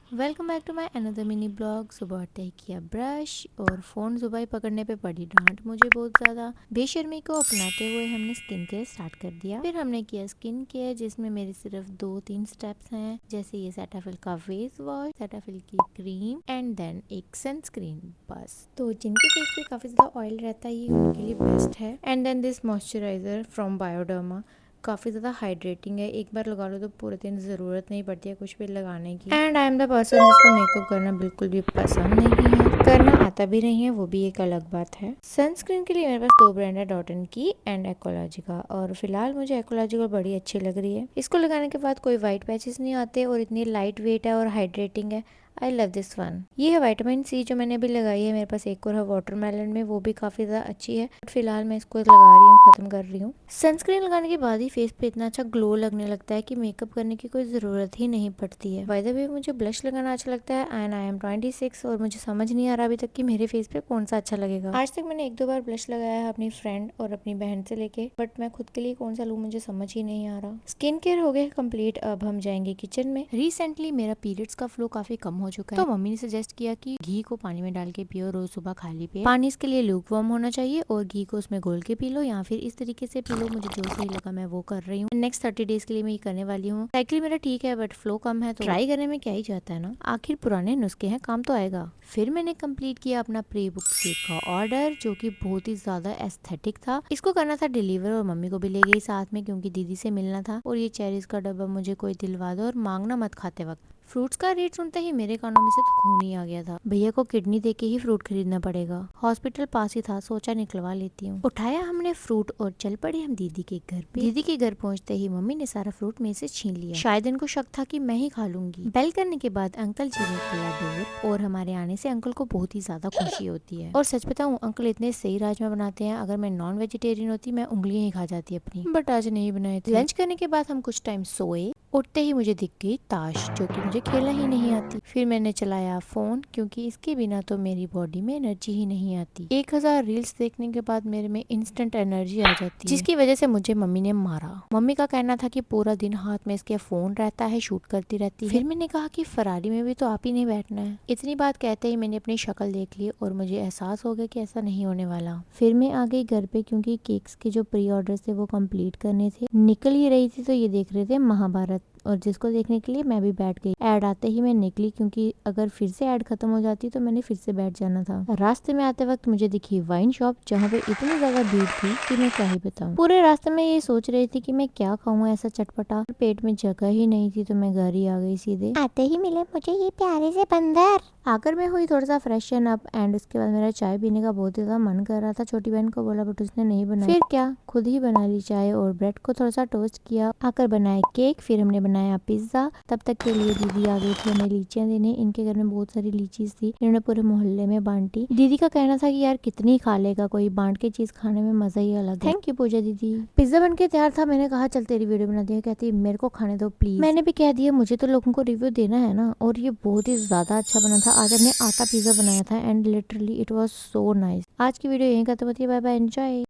Welcome back to my another mini blog. सुबह उठते ही किया ब्रश और फ़ोन सुबह ही पकड़ने पे पड़ी डांट मुझे बहुत ज़्यादा। बेशर्मी को अपनाते हुए हमने स्किन केयर स्टार्ट कर दिया। फिर हमने किया स्किन केयर जिसमें मेरे सिर्फ 2-3 स्टेप्स हैं, जैसे ये सेटाफिल का फेस वॉश, सेटाफिल की क्रीम एंड देन एक सनस्क्रीन। बस तो जिनके फेस पे काफ़ी ज़्यादा ऑयल रहता है ये उनके लिए बेस्ट है। And then this moisturiser from Bioderma काफ़ी ज़्यादा हाइड्रेटिंग है, एक बार लगा लो तो पूरे दिन ज़रूरत नहीं पड़ती है कुछ भी लगाने की। And I am the person जिसको मेकअप करना बिल्कुल भी पसंद नहीं है, करना आता भी नहीं है, वो भी एक अलग बात है। सनस्क्रीन के लिए मेरे पास 2 ब्रांड है, डॉट एंड की एंड एक्वालॉजिका, और फिलहाल मुझे एक्वालॉजिका बड़ी अच्छी लग रही है। इसको लगाने के बाद कोई वाइट पैचेस नहीं आते और इतनी लाइट वेट है और हाइड्रेटिंग है। I love this one. ये है विटामिन सी जो मैंने अभी लगाई है। मेरे पास एक और है वाटरमेलन में, वो भी काफ़ी ज़्यादा अच्छी है। फिलहाल मैं इसको लगा रही हूँ, ख़त्म कर रही हूँ। सनस्क्रीन लगाने के बाद ही फेस पे इतना अच्छा ग्लो लगने लगता है कि मेकअप करने की कोई ज़रूरत ही नहीं पड़ती है। बाय द वे मुझे ब्लश लगाना अच्छा लगता है एंड आई एम 26 और मुझे समझ नहीं आ रहा अभी तक कि मेरे फेस पे कौन सा अच्छा लगेगा। आज तक मैंने 1-2 बार ब्लश लगाया है अपनी फ्रेंड और अपनी बहन से लेके, बट मैं खुद के लिए कौन सा लूँ मुझे समझ ही नहीं आ रहा। स्किन केयर हो गया कंप्लीट, अब हम जाएंगे किचन में। रिसेंटली मेरा पीरियड्स का फ्लो काफी कम हो चुका है, तो मम्मी ने सजेस्ट किया कि घी को पानी में डाल के पियो रोज सुबह खाली पे। पानी इसके लिए लूक वार्म होना चाहिए और घी को उसमें घोल के पी लो या फिर इस तरीके से पी लो। मुझे जो सही लगा मैं वो कर रही हूँ। नेक्स्ट 30 डेज के लिए मैं ये करने वाली हूँ। साइकिल मेरा ठीक है बट फ्लो कम है, तो ट्राई करने में क्या ही जाता है ना, आखिर पुराने नुस्खे हैं, काम तो आएगा। फिर मैंने कंप्लीट किया अपना प्री बुक केक का ऑर्डर, जो कि बहुत ही ज्यादा एस्थेटिक था। इसको करना था डिलीवर और मम्मी को भी ले गई साथ में क्योंकि दीदी से मिलना था। और ये चेरीज का डब्बा मुझे कोई दिलवा दो और मांगना मत खाते वक्त। फ्रूट्स का रेट सुनते ही मेरे कानों में से तो खून ही आ गया था। भैया को किडनी देके ही फ्रूट खरीदना पड़ेगा। हॉस्पिटल पास ही था, सोचा निकलवा लेती हूँ। उठाया हमने फ्रूट और चल पड़े हम दीदी के घर पे। दीदी के घर पहुंचते ही मम्मी ने सारा फ्रूट मेरे से छीन लिया। शायद इनको शक था कि मैं ही खा लूंगी। बेल करने के बाद अंकल जी ने खोला डोर और हमारे आने से अंकल को बहुत ही ज्यादा खुशी होती है। और सच बताऊं अंकल इतने सही राजमा बनाते हैं, अगर मैं नॉन वेजिटेरियन होती मैं उंगलियां ही खा जाती अपनी, बट आज नहीं बनाए थे। लंच करने के बाद हम कुछ टाइम सोए। उठते ही मुझे दिख गई ताश, जो कि मुझे खेलना ही नहीं आती। फिर मैंने चलाया फोन क्योंकि इसके बिना तो मेरी बॉडी में एनर्जी ही नहीं आती। 1000 रील्स देखने के बाद मेरे में इंस्टेंट एनर्जी आ जाती है, जिसकी वजह से मुझे मम्मी ने मारा। मम्मी का कहना था कि पूरा दिन हाथ में इसके फोन रहता है, शूट करती रहती है। फिर मैंने कहा कि फरारी में भी तो आप ही नहीं बैठना है। इतनी बात कहते ही मैंने अपनी शक्ल देख ली और मुझे एहसास हो गया कि ऐसा नहीं होने वाला। फिर मैं आ गई घर पे क्योंकि केक्स के जो प्री ऑर्डर थे वो कंप्लीट करने थे। निकल ही रही थी तो ये देख रहे थे महाभारत, और जिसको देखने के लिए मैं भी बैठ गई। ऐड आते ही मैं निकली क्योंकि अगर फिर से ऐड खत्म हो जाती तो मैंने फिर से बैठ जाना था। रास्ते में आते वक्त मुझे दिखी वाइन शॉप, जहाँ पे इतनी ज्यादा भीड़ थी कि मैं क्या ही बताऊं। पूरे रास्ते में ये सोच रही थी कि मैं क्या खाऊं ऐसा चटपटा, पेट में जगह ही नहीं थी तो मैं घर ही आ गई सीधे। आते ही मिले मुझे ये प्यारे से बंदर। आकर मैं हुई थोड़ा सा फ्रेशन अप एंड उसके बाद मेरा चाय पीने का बहुत ज्यादा मन कर रहा था। छोटी बहन को बोला बट उसने नहीं बनाया। फिर क्या खुद ही बना ली चाय और ब्रेड को थोड़ा सा टोस्ट किया। आकर बनाए केक, फिर हमने बनाया पिज्जा। तब तक के लिए दीदी आ गई थी हमें लीचियां देने। इनके घर में बहुत सारी लीचीज थी, इन्होंने पूरे मोहल्ले में बांटी। दीदी का कहना था कि यार कितनी खा लेगा कोई, बांट के चीज खाने में मजा ही अलग है। थैंक यू पूजा दीदी। पिज्जा बन के तैयार था, मैंने कहा चल तेरी वीडियो बना दी। कहती मेरे को खाने दो प्लीज। मैंने भी कह दिया मुझे तो लोगों को रिव्यू देना है ना, और ये बहुत ही ज्यादा अच्छा बना था। आज हमने आटा पिज्जा बनाया था and literally it was so nice. आज की वीडियो यहीं खत्म होती है। Bye bye, enjoy.